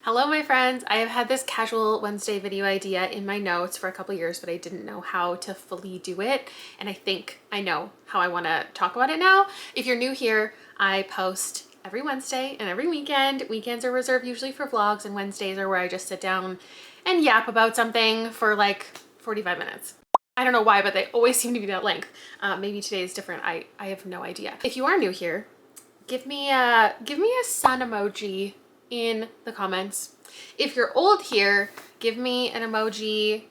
Hello my friends, I have had this casual Wednesday video idea in my notes for a couple years, but I didn't know how to fully do it. And I think I know how I want to talk about it now. If you're new here, I post every Wednesday and every weekend. Weekends are reserved usually for vlogs, and Wednesdays are where I just sit down and yap about something for like 45 minutes. I don't know why, but they always seem to be that length. Maybe today is different. I have no idea. If you are new here, give me a sun emoji in the comments. If you're old here, give me an emoji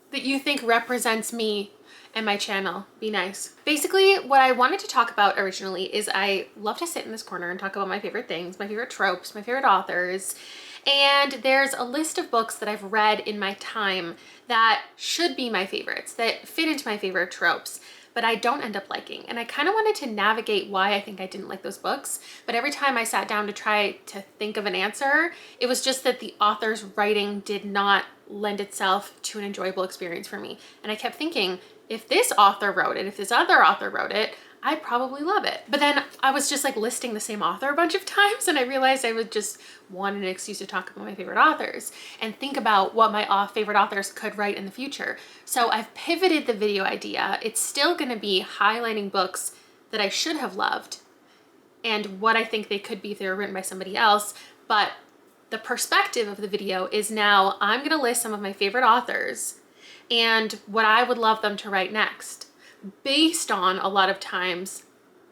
that you think represents me and my channel. Be nice. Basically, what I wanted to talk about originally is I love to sit in this corner and talk about my favorite things, my favorite tropes, my favorite authors. And there's a list of books that I've read in my time that should be my favorites, that fit into my favorite tropes, but I don't end up liking. And I kind of wanted to navigate why I think I didn't like those books. But every time I sat down to try to think of an answer, it was just that the author's writing did not lend itself to an enjoyable experience for me. And I kept thinking, if this author wrote it, if this other author wrote it, I'd probably love it. But then I was just like listing the same author a bunch of times, and I realized I would just want an excuse to talk about my favorite authors and think about what my favorite authors could write in the future. So I've pivoted the video idea. It's still gonna be highlighting books that I should have loved and what I think they could be if they were written by somebody else. But the perspective of the video is now I'm gonna list some of my favorite authors and what I would love them to write next, based on a lot of times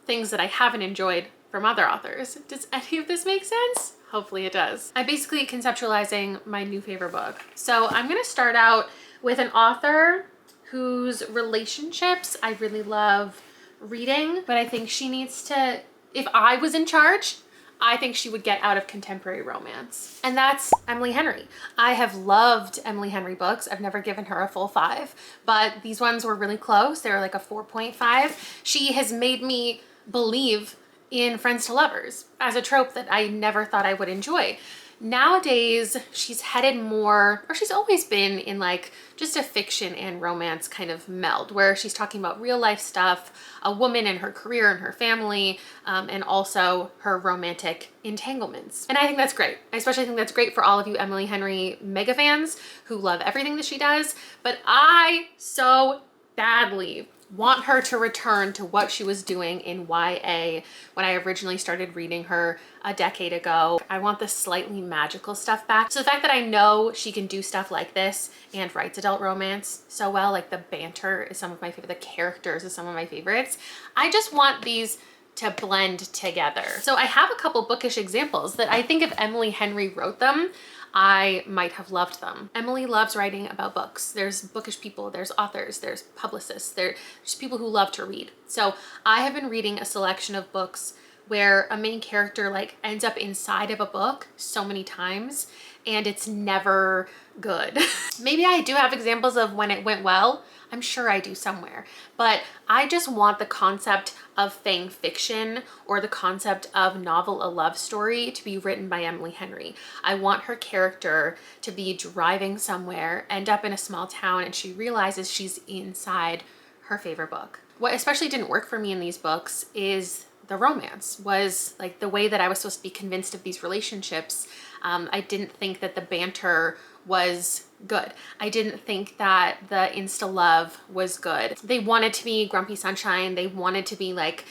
things that I haven't enjoyed from other authors. Does any of this make sense? Hopefully it does. I'm basically conceptualizing my new favorite book. So I'm gonna start out with an author whose relationships I really love reading, but I think she needs to, if I was in charge, I think she would get out of contemporary romance. And that's Emily Henry. I have loved Emily Henry books. I've never given her a full 5, but these ones were really close. They were like a 4.5. She has made me believe in friends to lovers as a trope that I never thought I would enjoy. Nowadays, she's headed more, or she's always been in like just a fiction and romance kind of meld, where she's talking about real life stuff, a woman and her career and her family, and also her romantic entanglements. And I think that's great. I especially think that's great for all of you Emily Henry mega fans who love everything that she does. But I so badly want her to return to what she was doing in YA when I originally started reading her a decade ago. I want the slightly magical stuff back. So the fact that I know she can do stuff like this and writes adult romance so well, like the banter is some of my favorite, the characters is some of my favorites. I just want these to blend together. So I have a couple bookish examples that I think if Emily Henry wrote them, I might have loved them. Emily loves writing about books. There's bookish people, there's authors, there's publicists, there's people who love to read. So I have been reading a selection of books where a main character like ends up inside of a book so many times and it's never good. Maybe I do have examples of when it went well. I'm sure I do somewhere, but I just want the concept of fan fiction or the concept of novel a love story to be written by Emily Henry. I want her character to be driving somewhere, end up in a small town, and she realizes she's inside her favorite book. What especially didn't work for me in these books is the romance, was like the way that I was supposed to be convinced of these relationships. I didn't think that the banter was good. I didn't think that the insta love was good. They wanted to be Grumpy Sunshine. They wanted to be like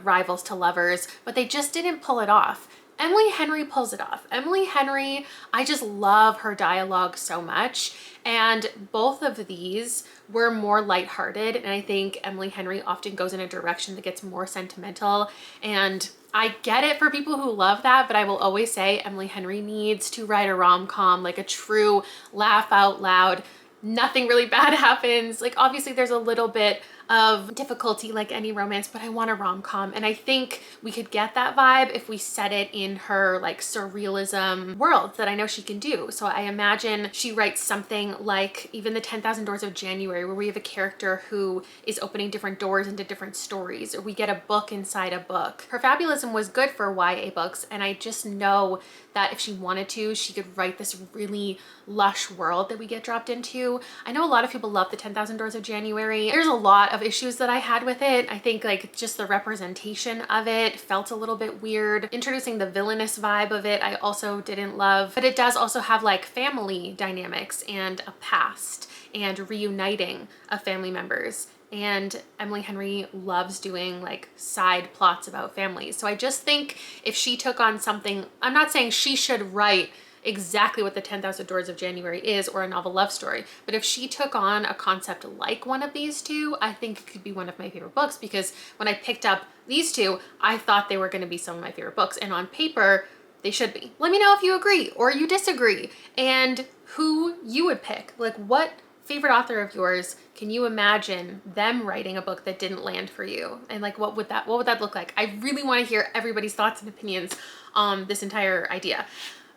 rivals to lovers, but they just didn't pull it off. Emily Henry pulls it off. Emily Henry, I just love her dialogue so much. And both of these were more lighthearted. And I think Emily Henry often goes in a direction that gets more sentimental. And I get it for people who love that, but I will always say Emily Henry needs to write a rom-com, like a true laugh out loud. Nothing really bad happens. Like obviously there's a little bit of difficulty like any romance, but I want a rom-com. And I think we could get that vibe if we set it in her like surrealism world that I know she can do. So I imagine she writes something like even the 10,000 Doors of January, where we have a character who is opening different doors into different stories, or we get a book inside a book. Her fabulism was good for YA books, and I just know that if she wanted to, she could write this really lush world that we get dropped into. I know a lot of people love the 10,000 Doors of January. There's a lot of of issues that I had with it. I think like just the representation of it felt a little bit weird. Introducing the villainous vibe of it, I also didn't love, but it does also have like family dynamics and a past and reuniting of family members. And Emily Henry loves doing like side plots about families. So I just think if she took on something, I'm not saying she should write exactly what the 10,000 Doors of January is or a novel love story, but if she took on a concept like one of these two, I think it could be one of my favorite books, because when I picked up these two, I thought they were going to be some of my favorite books, and on paper they should be. Let me know if you agree or you disagree and who you would pick. Like, what favorite author of yours can you imagine them writing a book that didn't land for you? And like, what would that look like? I really want to hear everybody's thoughts and opinions on this entire idea.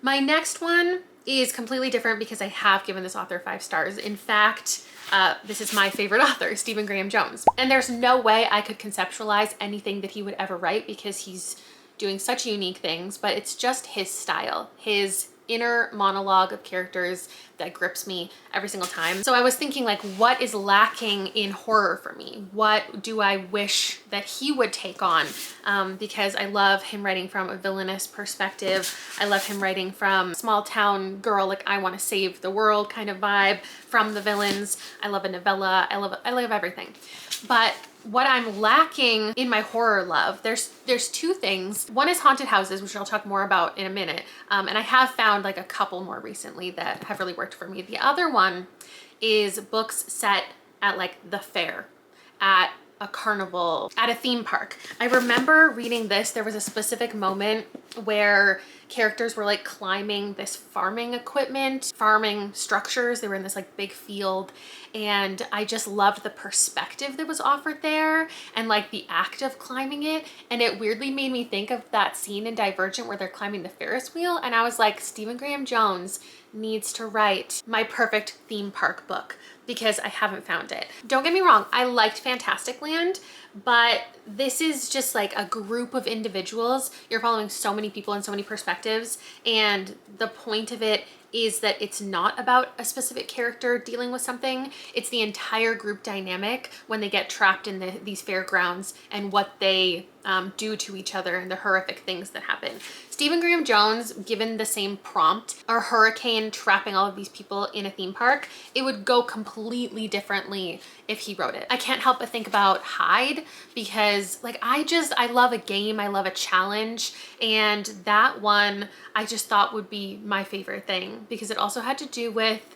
My next one is completely different because I have given this author 5 stars. In fact, this is my favorite author, Stephen Graham Jones. And there's no way I could conceptualize anything that he would ever write because he's doing such unique things, but it's just his style, his inner monologue of characters that grips me every single time. So I was thinking, like, what is lacking in horror for me? What do I wish that he would take on? Because I love him writing from a villainous perspective. I love him writing from small town girl, like I want to save the world kind of vibe from the villains. I love a novella. I love everything. But what I'm lacking in my horror love, there's 2 things. One is haunted houses, which I'll talk more about in a minute. And I have found like a couple more recently that have really worked for me. The other one is books set at like the fair, at a carnival, at a theme park. I remember reading this, there was a specific moment where characters were like climbing this farming equipment, farming structures. They were in this like big field, and I just loved the perspective that was offered there and like the act of climbing it. And it weirdly made me think of that scene in Divergent where they're climbing the Ferris wheel. And I was like, Stephen Graham Jones needs to write my perfect theme park book, because I haven't found it. Don't get me wrong, I liked Fantasticland, but this is just like a group of individuals. You're following so many people and so many perspectives, and the point of it is that it's not about a specific character dealing with something. It's the entire group dynamic when they get trapped in these fairgrounds and what they do to each other and the horrific things that happen. Stephen Graham Jones, given the same prompt, a hurricane trapping all of these people in a theme park, it would go completely differently if he wrote it. I can't help but think about Hyde, because like I love a game, I love a challenge, and that one I just thought would be my favorite thing, because it also had to do with,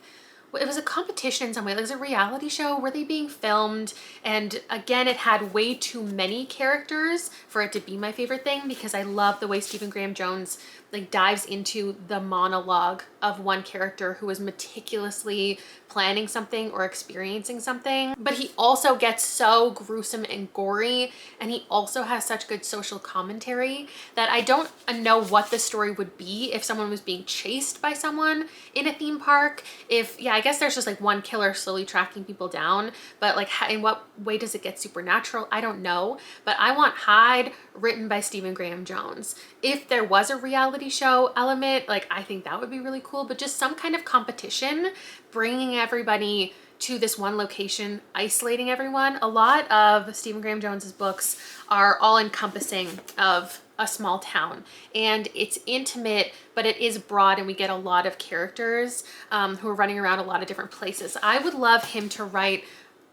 it was a competition in some way. It was a reality show. Were they being filmed? And again, it had way too many characters for it to be my favorite thing, because I love the way Stephen Graham Jones like dives into the monologue of one character who is meticulously planning something or experiencing something. But he also gets so gruesome and gory, and he also has such good social commentary that I don't know what the story would be if someone was being chased by someone in a theme park. If, yeah, I guess there's just like one killer slowly tracking people down, but like in what way does it get supernatural? I don't know. But I want Hyde written by Stephen Graham Jones. If there was a reality show element, like I think that would be really cool, but just some kind of competition, bringing everybody to this one location, isolating everyone. A lot of Stephen Graham Jones's books are all encompassing of a small town, and it's intimate, but it is broad, and we get a lot of characters who are running around a lot of different places. I would love him to write,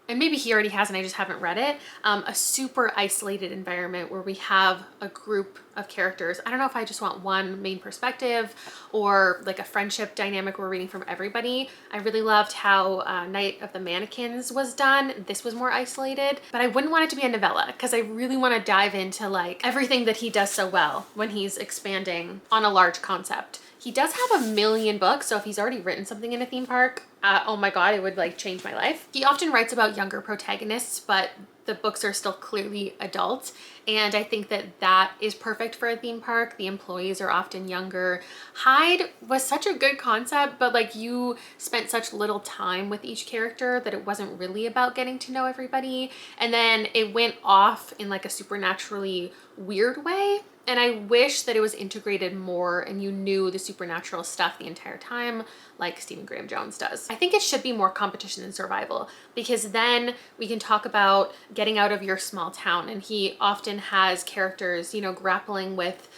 and maybe he already has and I just haven't read it, a super isolated environment where we have a group of characters. I don't know if I just want one main perspective or like a friendship dynamic where we're reading from everybody. I really loved how Night of the Mannequins was done. This was more isolated, but I wouldn't want it to be a novella, because I really want to dive into like everything that he does so well when he's expanding on a large concept. He does have 1 million books, so if he's already written something in a theme park, oh my god, it would like change my life. He often writes about younger protagonists, but the books are still clearly adult, and I think that that is perfect for a theme park. The employees are often younger. Hyde was such a good concept, but like you spent such little time with each character that it wasn't really about getting to know everybody, and then it went off in like a supernaturally weird way. And I wish that it was integrated more and you knew the supernatural stuff the entire time, like Stephen Graham Jones does. I think it should be more competition than survival, because then we can talk about getting out of your small town. And he often has characters, you know, grappling with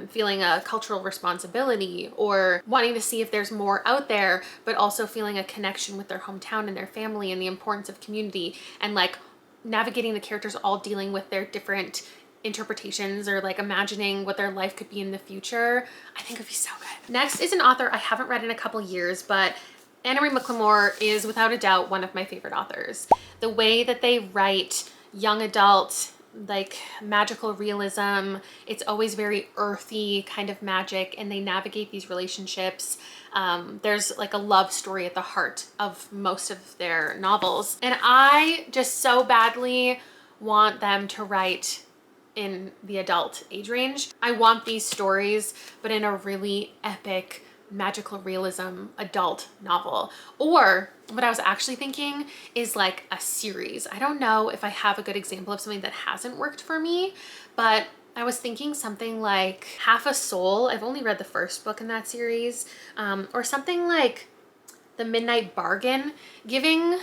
feeling a cultural responsibility or wanting to see if there's more out there, but also feeling a connection with their hometown and their family and the importance of community, and like navigating the characters all dealing with their different interpretations or like imagining what their life could be in the future. I think it would be so good. Next is an author I haven't read in a couple years, but Anna Marie McLemore is without a doubt one of my favorite authors. The way that they write young adult, like magical realism, it's always very earthy kind of magic, and they navigate these relationships. There's like a love story at the heart of most of their novels. And I just so badly want them to write in the adult age range. I want these stories, but in a really epic magical realism adult novel. Or what I was actually thinking is like a series. I don't know if I have a good example of something that hasn't worked for me, but I was thinking something like Half a Soul. I've only read the first book in that series, or something like The Midnight Bargain, giving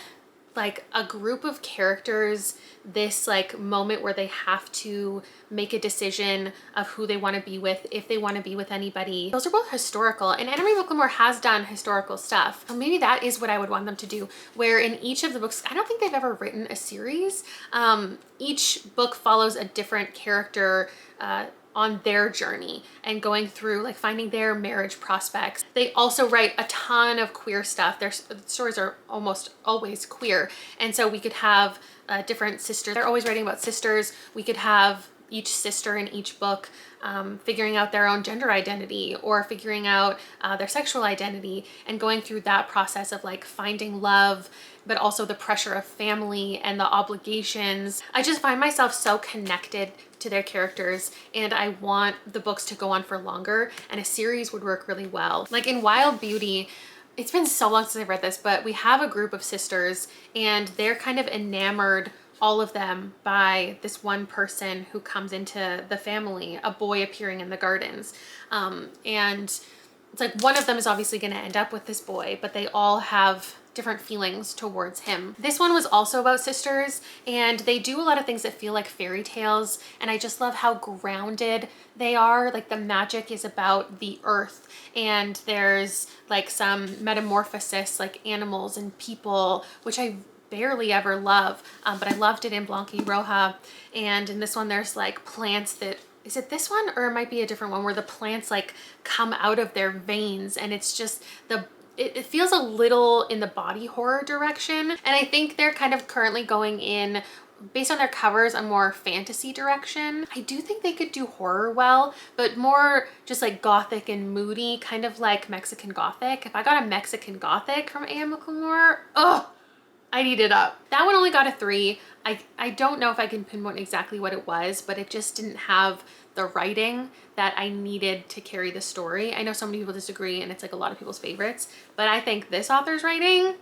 like a group of characters this like moment where they have to make a decision of who they want to be with, if they want to be with anybody. Those are both historical, and Anna Marie McLemore has done historical stuff. So maybe that is what I would want them to do, where in each of the books, I don't think they've ever written a series. Each book follows a different character on their journey and going through like finding their marriage prospects. They also write a ton of queer stuff. Their stories are almost always queer. And so we could have different sisters. They're always writing about sisters. We could have each sister in each book figuring out their own gender identity or figuring out their sexual identity and going through that process of like finding love, but also the pressure of family and the obligations. I just find myself so connected to their characters, and I want the books to go on for longer, and a series would work really well. Like in Wild Beauty, it's been so long since I've read this, but we have a group of sisters and they're kind of enamored, all of them, by this one person who comes into the family, a boy appearing in the gardens. And it's like one of them is obviously going to end up with this boy, but they all have different feelings towards him. This one was also about sisters, and they do a lot of things that feel like fairy tales, and I just love how grounded they are. Like the magic is about the earth, and there's like some metamorphosis, like animals and people, which I barely ever love, but I loved it in Blanca y Roja. And in this one there's like plants that, is it this one or it might be a different one, where the plants like come out of their veins, and it's just it feels a little in the body horror direction. And I think they're kind of currently going in, based on their covers, a more fantasy direction. I do think they could do horror well, but more just like gothic and moody, kind of like Mexican Gothic. If I got a Mexican Gothic from A.M. McLemore, oh, I'd eat it up. That one only got a 3. I don't know if I can pinpoint exactly what it was, but it just didn't have the writing that I needed to carry the story. I know so many people disagree, and it's like a lot of people's favorites, but I think this author's writing,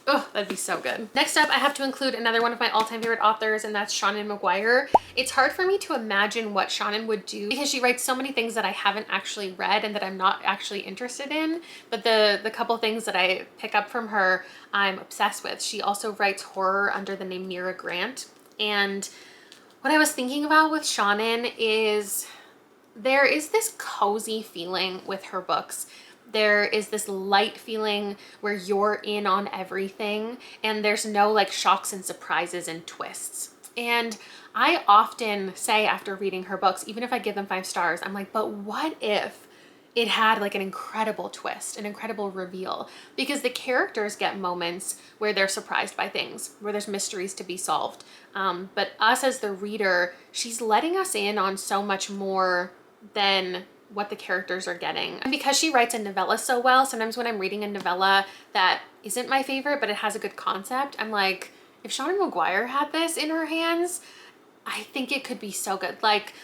oh, that'd be so good. Next up, I have to include another one of my all-time favorite authors, and that's Seanan McGuire. It's hard for me to imagine what Seanan would do because she writes so many things that I haven't actually read and that I'm not actually interested in, but the couple things that I pick up from her, I'm obsessed with. She also writes horror under the name Mira Grant. And what I was thinking about with Seanan is there is this cozy feeling with her books. There is this light feeling where you're in on everything, and there's no like shocks and surprises and twists. And I often say after reading her books, even if I give them 5 stars, I'm like, but what if it had like an incredible twist, an incredible reveal? Because the characters get moments where they're surprised by things, where there's mysteries to be solved. But us as the reader, she's letting us in on so much more than what the characters are getting. And because she writes a novella so well, sometimes when I'm reading a novella that isn't my favorite, but it has a good concept, I'm like, if Seanan McGuire had this in her hands, I think it could be so good. Like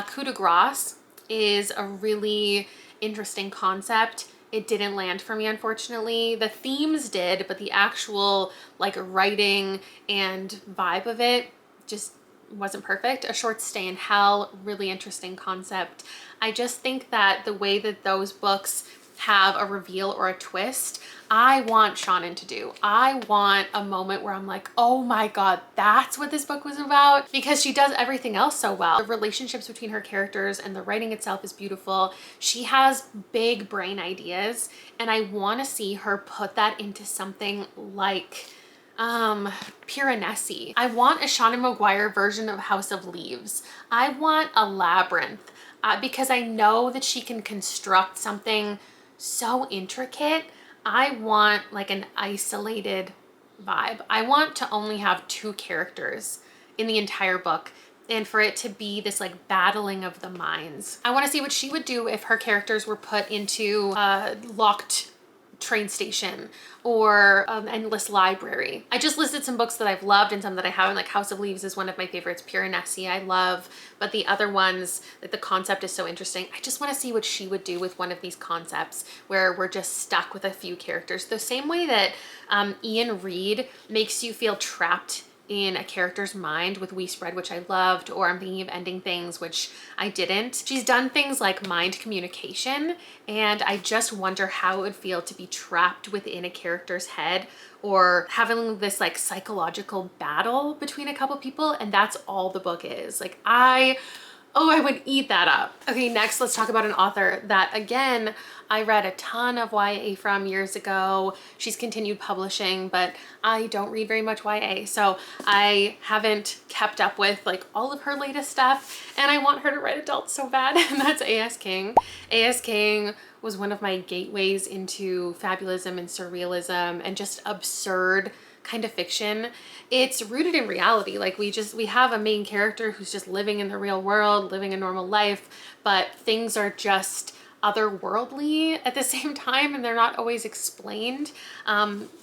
Coup de Grace is a really interesting concept. It didn't land for me, unfortunately. The themes did, but the actual like writing and vibe of it just wasn't perfect. A Short Stay in Hell, really interesting concept. I just think that the way that those books have a reveal or a twist, I want Shannon to do. I want a moment where I'm like, oh my God, that's what this book was about, because she does everything else so well. The relationships between her characters and the writing itself is beautiful. She has big brain ideas, and I want to see her put that into something like Piranesi. I want a Shannon Maguire version of House of Leaves. I want a Labyrinth, because I know that she can construct something so intricate. I want like an isolated vibe. I want to only have 2 characters in the entire book, and for it to be this like battling of the minds. I want to see what she would do if her characters were put into a locked train station or endless library. I just listed some books that I've loved and some that I haven't. Like House of Leaves is one of my favorites. Piranesi I love, but the other ones, like the concept is so interesting. I just want to see what she would do with one of these concepts where we're just stuck with a few characters. The same way that Ian Reid makes you feel trapped in a character's mind with We Spread, which I loved, or I'm thinking of Ending Things, which I didn't. She's done things like Mind Communication, and I just wonder how it would feel to be trapped within a character's head or having this like psychological battle between a couple people, and that's all the book is. Like I would eat that up. Okay, next let's talk about an author that, again, I read a ton of YA from years ago. She's continued publishing, but I don't read very much YA, so I haven't kept up with like all of her latest stuff, and I want her to write adults so bad, and that's A.S. King. A.S. King was one of my gateways into fabulism and surrealism and just absurd kind of fiction. It's rooted in reality. Like we have a main character who's just living in the real world, living a normal life, but things are just otherworldly at the same time, and they're not always explained.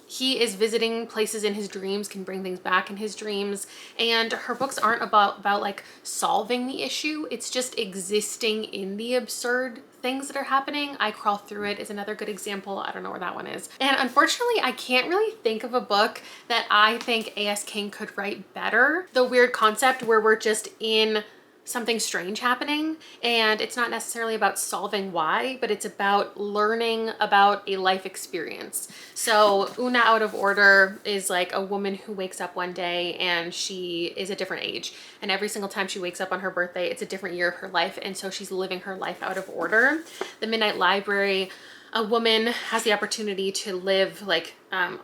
He is visiting places in his dreams, can bring things back in his dreams, and her books aren't about like solving the issue. It's just existing in the absurd things that are happening. I Crawl Through It is another good example. I don't know where that one is. And unfortunately, I can't really think of a book that I think A.S. King could write better. The weird concept where we're just in something strange happening, and it's not necessarily about solving why, but it's about learning about a life experience. So Una Out of Order is like a woman who wakes up one day and she is a different age, and every single time she wakes up on her birthday, it's a different year of her life, and so she's living her life out of order. The Midnight Library, a woman has the opportunity to live like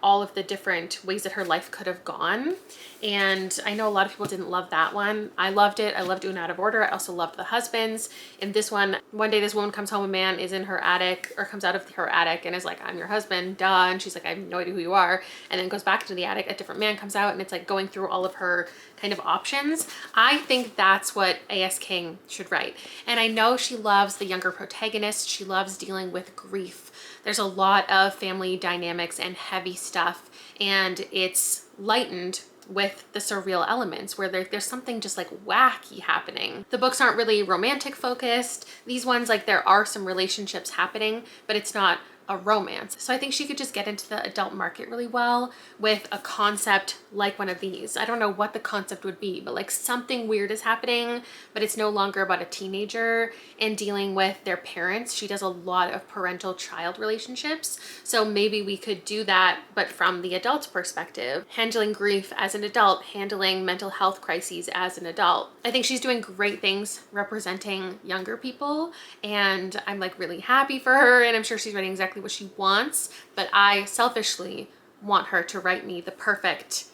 all of the different ways that her life could have gone. And I know a lot of people didn't love that one. I loved it. I loved Una Out of Order. I also loved The Husbands. In this one day this woman comes home, a man is in her attic, or comes out of her attic and is like, I'm your husband, duh. And she's like, I have no idea who you are. And then goes back into the attic, a different man comes out, and it's like going through all of her kind of options. I think that's what A.S. King should write. And I know she loves the younger protagonist. She loves dealing with grief. There's a lot of family dynamics and heavy stuff, and it's lightened with the surreal elements where there's something just like wacky happening. The books aren't really romantic focused. These ones, like there are some relationships happening, but it's not a romance. So I think she could just get into the adult market really well with a concept like one of these. I don't know what the concept would be, but like something weird is happening, but it's no longer about a teenager and dealing with their parents. She does a lot of parental-child relationships. So maybe we could do that, but from the adult's perspective, handling grief as an adult, handling mental health crises as an adult. I think she's doing great things representing younger people, and I'm like really happy for her, and I'm sure she's writing exactly what she wants, but I selfishly want her to write me the perfect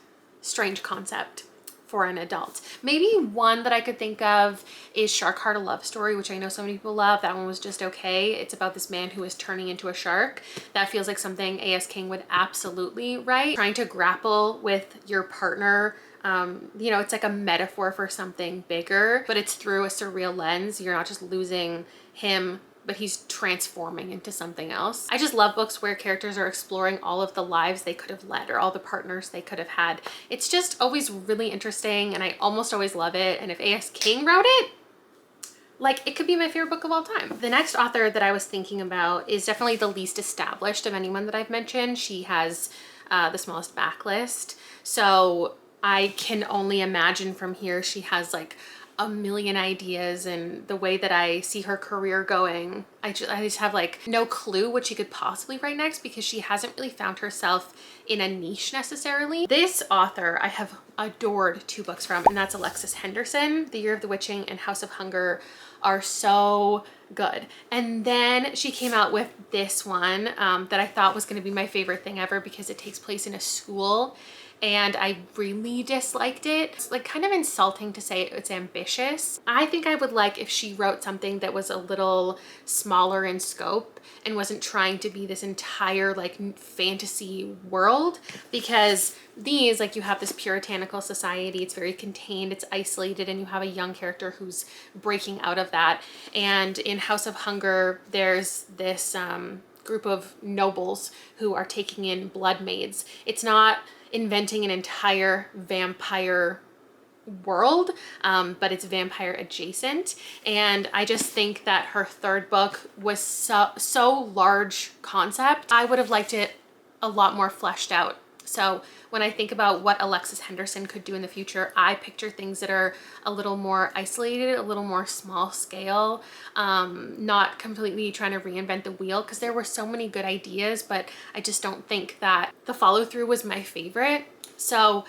strange concept for an adult. Maybe one that I could think of is Shark Heart: A Love Story, which I know so many people love. That one was just okay. It's about this man who is turning into a shark. That feels like something A.S. King would absolutely write. Trying to grapple with your partner, you know, it's like a metaphor for something bigger, but it's through a surreal lens. You're not just losing him, but he's transforming into something else. I just love books where characters are exploring all of the lives they could have led or all the partners they could have had. It's just always really interesting, and I almost always love it. And if A.S. King wrote it, like, it could be my favorite book of all time. The next author that I was thinking about is definitely the least established of anyone that I've mentioned. She has the smallest backlist. So I can only imagine from here she has like a million ideas, and the way that I see her career going, I just have like no clue what she could possibly write next, because she hasn't really found herself in a niche necessarily. This author I have adored 2 books from, and that's Alexis Henderson. The Year of the Witching and House of Hunger are so good. And then she came out with this one that I thought was going to be my favorite thing ever, because it takes place in a school, and I really disliked it. It's like kind of insulting to say it's ambitious. I think I would like if she wrote something that was a little smaller in scope and wasn't trying to be this entire like fantasy world, because these, like, you have this puritanical society, it's very contained, it's isolated, and you have a young character who's breaking out of that. And in House of Hunger, there's this group of nobles who are taking in blood maids. It's not inventing an entire vampire world, but it's vampire adjacent. And I just think that her 3rd book was so large concept. I would have liked it a lot more fleshed out. So when I think about what Alexis Henderson could do in the future, I picture things that are a little more isolated, a little more small scale, not completely trying to reinvent the wheel, because there were so many good ideas, but I just don't think that the follow through was my favorite. So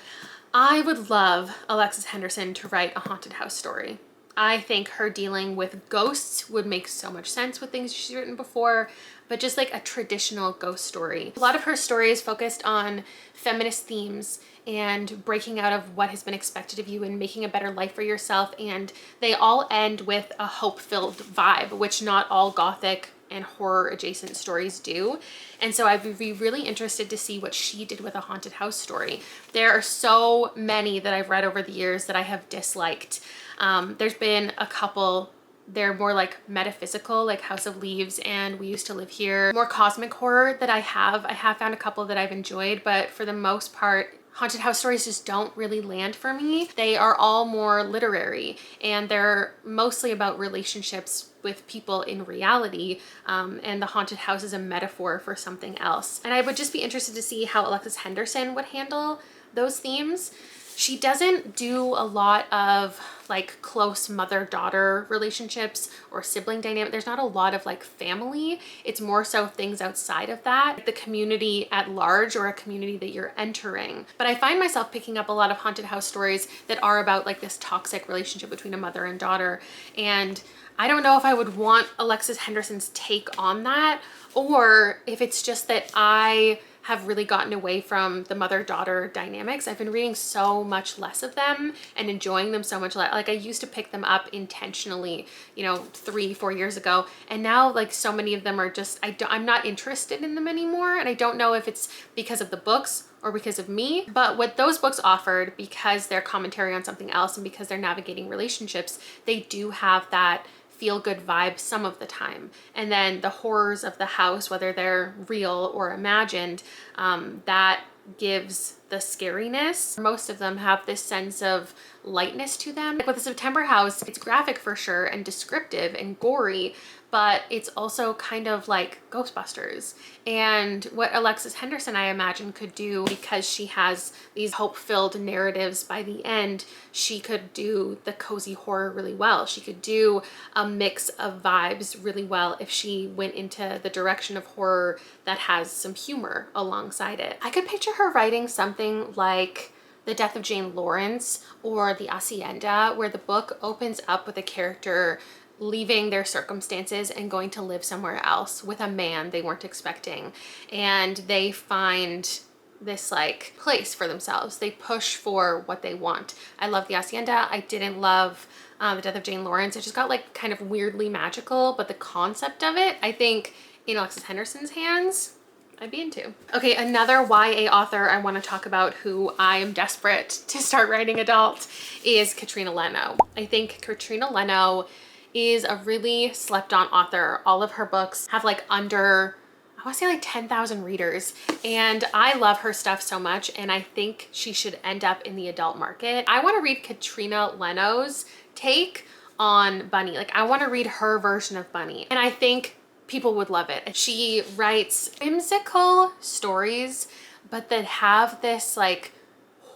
I would love Alexis Henderson to write a haunted house story. I think her dealing with ghosts would make so much sense with things she's written before, but just like a traditional ghost story. A lot of her stories focused on feminist themes and breaking out of what has been expected of you and making a better life for yourself. And they all end with a hope-filled vibe, which not all Gothic and horror adjacent stories do. And so I'd be really interested to see what she did with a haunted house story. There are so many that I've read over the years that I have disliked. There's been a couple, they're more like metaphysical, like House of Leaves and We Used to Live Here. More cosmic horror that I have found a couple that I've enjoyed, but for the most part, haunted house stories just don't really land for me. They are all more literary, and they're mostly about relationships with people in reality, and the haunted house is a metaphor for something else. And I would just be interested to see how Alexis Henderson would handle those themes. She doesn't do a lot of like close mother-daughter relationships or sibling dynamic. There's not a lot of like family. It's more so things outside of that, the community at large, or a community that you're entering. But I find myself picking up a lot of haunted house stories that are about like this toxic relationship between a mother and daughter. And I don't know if I would want Alexis Henderson's take on that, or if it's just that I have really gotten away from the mother-daughter dynamics. I've been reading so much less of them and enjoying them so much less. Like I used to pick them up intentionally, you know, 3-4 years ago. And now like so many of them are just, I'm not interested in them anymore. And I don't know if it's because of the books or because of me, but what those books offered, because they're commentary on something else and because they're navigating relationships, they do have that feel-good vibe some of the time. And then the horrors of the house, whether they're real or imagined, that gives the scariness. Most of them have this sense of lightness to them. Like with the September House, it's graphic for sure and descriptive and gory, but it's also kind of like Ghostbusters. And what Alexis Henderson, I imagine, could do, because she has these hope-filled narratives by the end, she could do the cozy horror really well. She could do a mix of vibes really well if she went into the direction of horror that has some humor alongside it. I could picture her writing something like The Death of Jane Lawrence or The Hacienda, where the book opens up with a character leaving their circumstances and going to live somewhere else with a man they weren't expecting, and they find this like place for themselves. They push for what they want. I love The Hacienda. I didn't love The Death of Jane Lawrence. It just got like kind of weirdly magical, but the concept of it, I think in Alexis Henderson's hands, I'd be into. Okay, another YA author I want to talk about who I am desperate to start writing adult is Katrina Leno. I think Katrina Leno is a really slept on author. All of her books have like under, I want to say like 10,000 readers, and I love her stuff so much, and I think she should end up in the adult market. I want to read Katrina Leno's take on Bunny. Like I want to read her version of Bunny, and I think people would love it. She writes whimsical stories, but that have this like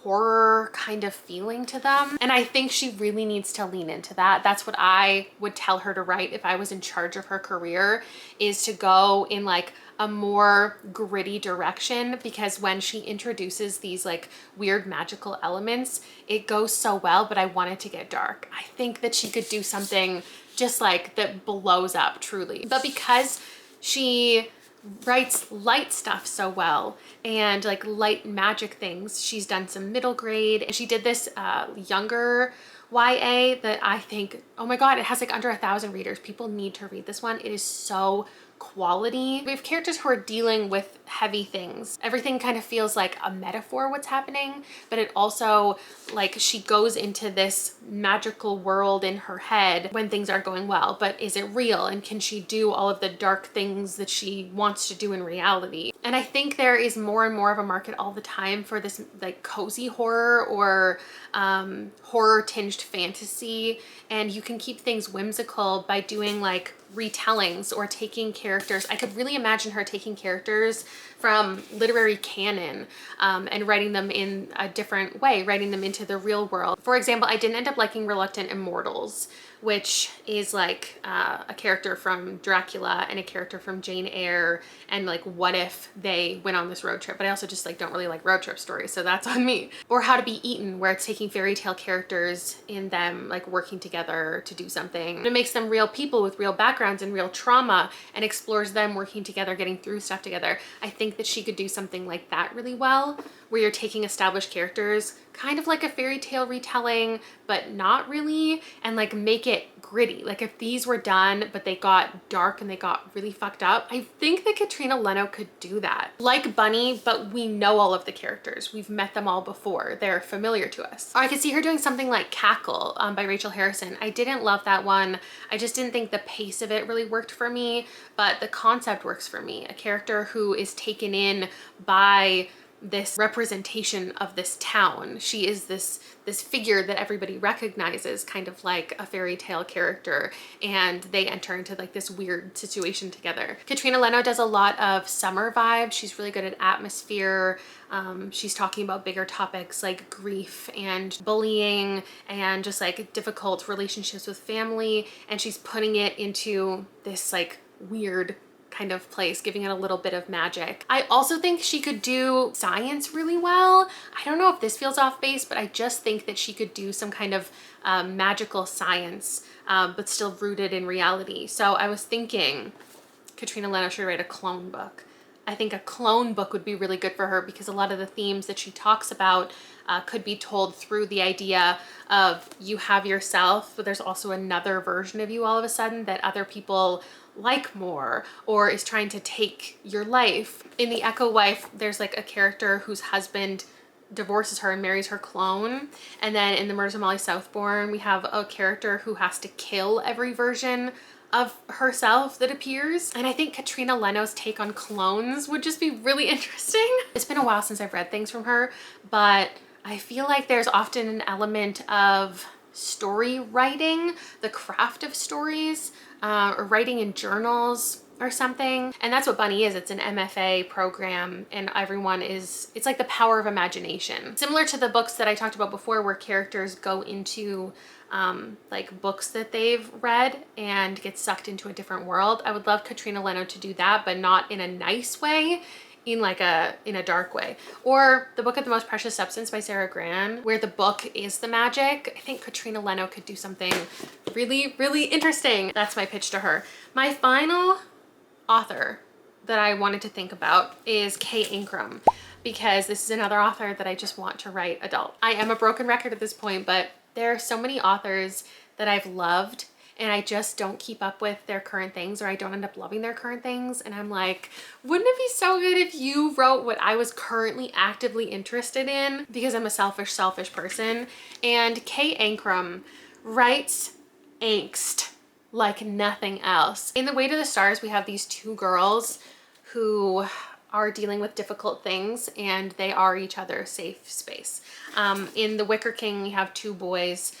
horror kind of feeling to them. And I think she really needs to lean into that. That's what I would tell her to write if I was in charge of her career, is to go in like a more gritty direction, because when she introduces these like weird magical elements, it goes so well, but I want it to get dark. I think that she could do something just like that blows up truly. But because she writes light stuff so well and like light magic things, she's done some middle grade, and she did this younger YA that I think, oh my God, it has like under 1,000 readers. People need to read this one. It is so quality. We have characters who are dealing with heavy things. Everything kind of feels like a metaphor what's happening, but it also, like, she goes into this magical world in her head when things aren't going well, but is it real? And can she do all of the dark things that she wants to do in reality? And I think there is more and more of a market all the time for this like cozy horror or horror tinged fantasy, and you can keep things whimsical by doing like retellings or taking characters. I could really imagine her taking characters from literary canon and writing them in a different way, writing them into the real world. For example, I didn't end up liking Reluctant Immortals, which is like a character from Dracula and a character from Jane Eyre, and like what if they went on this road trip. But I also just like don't really like road trip stories, so that's on me. Or How to Be Eaten, where it's taking fairy tale characters in them like working together to do something. It makes them real people with real backgrounds and real trauma and explores them working together, getting through stuff together. I think that she could do something like that really well, where you're taking established characters, kind of like a fairy tale retelling, but not really, and like make it gritty. Like if these were done, but they got dark and they got really fucked up, I think that Katrina Leno could do that. Like Bunny, but we know all of the characters. We've met them all before. They're familiar to us. Or I could see her doing something like Cackle by Rachel Harrison. I didn't love that one. I just didn't think the pace of it really worked for me, but the concept works for me. A character who is taken in by this representation of this town. She is this figure that everybody recognizes, kind of like a fairy tale character, and they enter into like this weird situation together. Katrina Leno does a lot of summer vibes. She's really good at atmosphere. She's talking about bigger topics like grief and bullying and just like difficult relationships with family, and she's putting it into this like weird kind of place, giving it a little bit of magic. I also think she could do science really well. I don't know if this feels off base, but I just think that she could do some kind of magical science, but still rooted in reality. So I was thinking Katrina Leno should write a clone book. I think a clone book would be really good for her, because a lot of the themes that she talks about could be told through the idea of you have yourself, but there's also another version of you all of a sudden that other people like more, or is trying to take your life. In The Echo Wife, there's like a character whose husband divorces her and marries her clone. And then in The Murders of Molly Southbourne, we have a character who has to kill every version of herself that appears. And I think Katrina Leno's take on clones would just be really interesting. It's been a while since I've read things from her, but I feel like there's often an element of story writing, the craft of stories, or writing in journals or something. And that's what Bunny is. It's an MFA program, and everyone is, it's like the power of imagination. Similar to the books that I talked about before, where characters go into like books that they've read and get sucked into a different world. I would love Katrina Leno to do that, but not in a nice way, in a dark way. Or The Book of the Most Precious Substance by Sarah Gran, where the book is the magic. I think Katrina Leno could do something really, really interesting. That's my pitch to her. My final author that I wanted to think about is Kay Ancrum, because this is another author that I just want to write adult. I am a broken record at this point, but there are so many authors that I've loved and I just don't keep up with their current things, or I don't end up loving their current things. And I'm like, wouldn't it be so good if you wrote what I was currently actively interested in? Because I'm a selfish person. And Kay Ancrum writes angst like nothing else. In The Way to the Stars, we have these two girls who are dealing with difficult things, and they are each other's safe space. In The Wicker King, we have two boys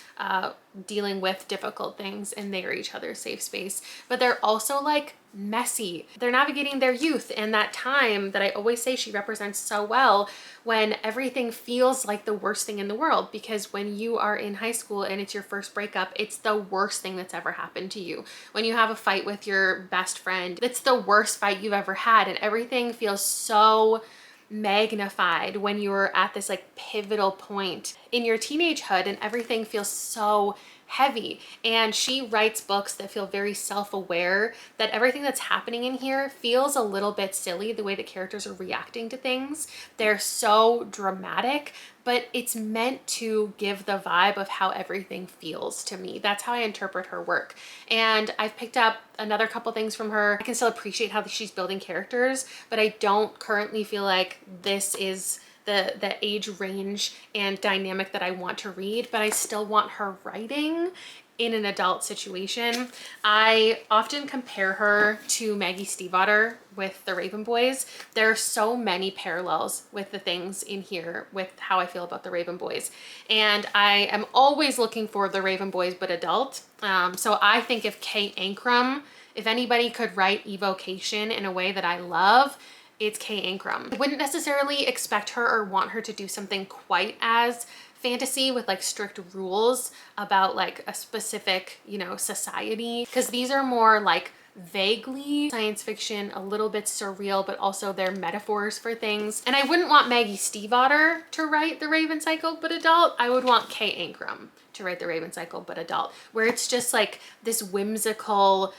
dealing with difficult things, and they are each other's safe space. But they're also like messy. They're navigating their youth and that time that I always say she represents so well, when everything feels like the worst thing in the world. Because when you are in high school and it's your first breakup, it's the worst thing that's ever happened to you. When you have a fight with your best friend, it's the worst fight you've ever had, and everything feels so magnified when you're at this like pivotal point in your teenagehood and everything feels so heavy. And she writes books that feel very self-aware, that everything that's happening in here feels a little bit silly, the way the characters are reacting to things. They're so dramatic, but it's meant to give the vibe of how everything feels to me. That's how I interpret her work. And I've picked up another couple things from her. I can still appreciate how she's building characters, but I don't currently feel like this is the age range and dynamic that I want to read, but I still want her writing in an adult situation. I often compare her to Maggie Stiefvater with the Raven Boys. There are so many parallels with the things in here with how I feel about the Raven Boys. And I am always looking for the Raven Boys, but adult. So I think if Kay Ancrum, if anybody could write evocation in a way that I love, it's Kay Ancrum. I wouldn't necessarily expect her or want her to do something quite as fantasy with like strict rules about like a specific, you know, society, because these are more like vaguely science fiction, a little bit surreal, but also they're metaphors for things. And I wouldn't want Maggie Stiefvater to write the Raven Cycle but adult. I would want Kay Ancrum to write the Raven Cycle but adult, where it's just like this whimsical,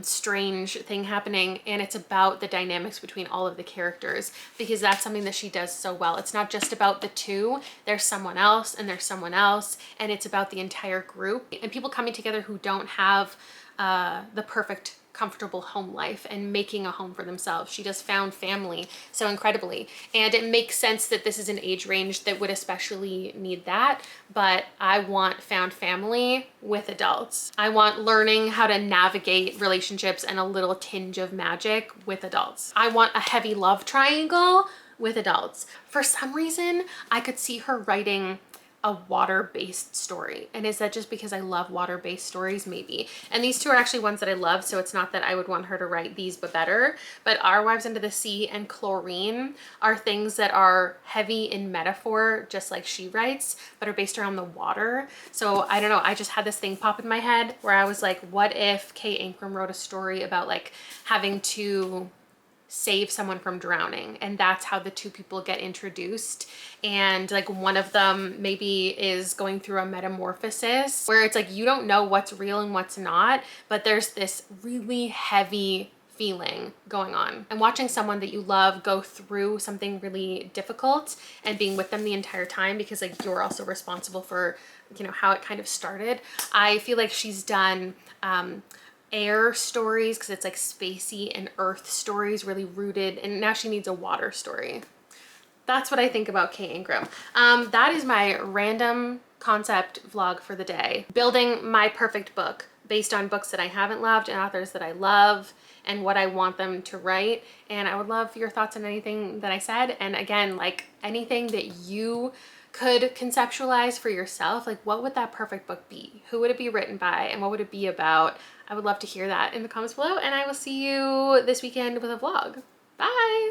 strange thing happening, and it's about the dynamics between all of the characters, because that's something that she does so well. It's not just about the two, there's someone else and there's someone else, and it's about the entire group and people coming together who don't have the perfect comfortable home life and making a home for themselves. She does found family so incredibly, and it makes sense that this is an age range that would especially need that. But I want found family with adults. I want learning how to navigate relationships and a little tinge of magic with adults. I want a heavy love triangle with adults. For some reason, I could see her writing a water-based story. And is that just because I love water-based stories? Maybe. And these two are actually ones that I love, so it's not that I would want her to write these but better. But Our Wives Under the Sea and Chlorine are things that are heavy in metaphor, just like she writes, but are based around the water. So I don't know, I just had this thing pop in my head where I was like, what if Kay Ancrum wrote a story about like having to save someone from drowning, and that's how the two people get introduced, and like one of them maybe is going through a metamorphosis where it's like you don't know what's real and what's not, but there's this really heavy feeling going on. And watching someone that you love go through something really difficult and being with them the entire time, because like you're also responsible for, you know, how it kind of started. I feel like she's done air stories because it's like spacey, and earth stories really rooted, and now she needs a water story. That's what I think about Kay Ancrum. That is my random concept vlog for the day. Building my perfect book based on books that I haven't loved and authors that I love and what I want them to write. And I would love your thoughts on anything that I said. And again, like anything that you could conceptualize for yourself, like what would that perfect book be? Who would it be written by and what would it be about? I would love to hear that in the comments below, and I will see you this weekend with a vlog. Bye!